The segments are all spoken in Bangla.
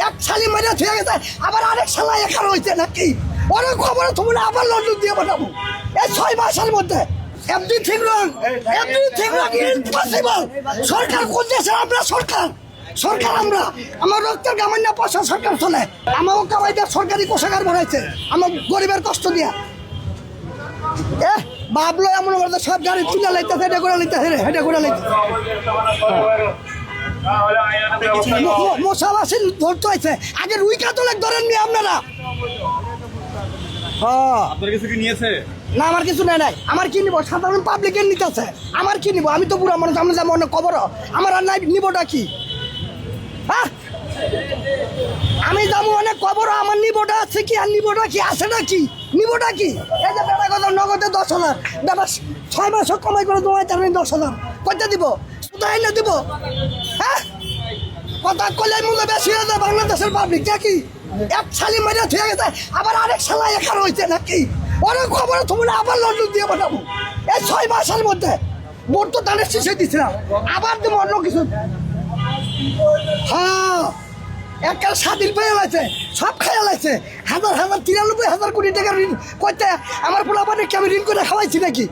এক শালি মেরে থুয়ে গেছে, আবার আরেক শালা এখানে হয়েছে নাকি? অনেক খবর তোমরা আবার লন্ডন দিয়ে পাঠাবো এই 6 মাসের মধ্যে। এভরিথিং রং, এভরিথিং রং, ইম্পসিবল। সরকার কোন দেশের? আমরা সরকার, সরকার আমরা। আমার রক্তের গামান্য পয়সা সরকার চলে, আমাকে কামাই দিয়ে সরকারি কোষাগার বানাইছে আমার গরিবের কষ্ট দিয়া। ভাবলো এমন করে সব গাড়ি তুলে লাইতেছে, হেঁটে করে লাইতেছে, হেঁটে করে লাইতেছে। মশা মাসি ধরতে হয়েছে, আগে রুই কাতলে ধরেন নি আপনারা। আপনার কিছু কি নিয়েছে? না আমার কিছু নেই নাই। আমার কি নিব? সাধারণ পাবলিকের নিতে আছে, আমার কি নিব? আমি তো পুরো মানুষ, আমরা যেমন অনেক খবর, আমার আর নাই নিবটা কি? হ্যাঁ আমি যাবো অনেক খবর, আমার নিবটা আছে কি? আর নিবটা কি আছে নাকি? নিবটা কি? এই যে বেটা কথা নগদে 10,000, বেটা 6 মাস কমাই করে তোমায় তার 10,000 কইতে দিব? শুধাই না দিব? হ্যাঁ কথা কইলে মূল্য বেশি হয়ে যায় বাংলাদেশের পাবলিক নাকি? এক শালি মেরে থুয়ে গেছে, আবার আরেক শালা এখানে হয়েছে নাকি? অনেক খবর তোমরা আবার লন্ডন দিয়ে পাঠাবো এই 6 মাসের মধ্যে। ভোট তো দানের শেষে দিছিলাম, আবার দেবো অন্য কিছু। হ্যাঁ একটা স্বাধীন পেয়ে লাগছে, সব খেয়াল আছে। 93,000 কোটি টাকা ঋণ করতে আমার পোলাপানকে আমি ঋণ করে খাওয়াইছি নাকি?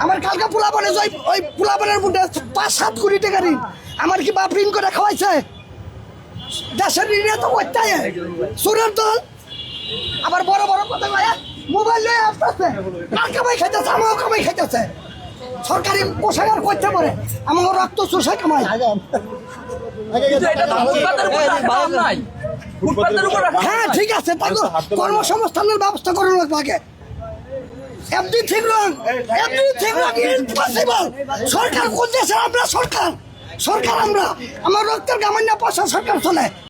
আমার কালকা পোলাপানে ওই পোলাপানের মধ্যে 5-7 কোটি টাকা ঋণ আমার কি বাপ ঋণ করে খাওয়াইছে? দেশের ঋণে তো করতে সুরের দল আবার বড় বড় কথা কয়ে মোবাইল নিয়ে আসতেছে, কার কামাই খাইতেছে? আমারও কামাই খাইতেছে। সরকারি কোষাগার করতে পারে, আমার রক্ত চোষে কামাই। হ্যাঁ ঠিক আছে, তাই কর্মসংস্থানের ব্যবস্থা করে লাগবে আগে। এভরিথিং রং, এভরিথিং রং, ইম্পসিবল। সরকার কোন দেশের? আমরা সরকার, সরকার আমরা। আমার রক্তের গামান্য পয়সা সরকার চলে।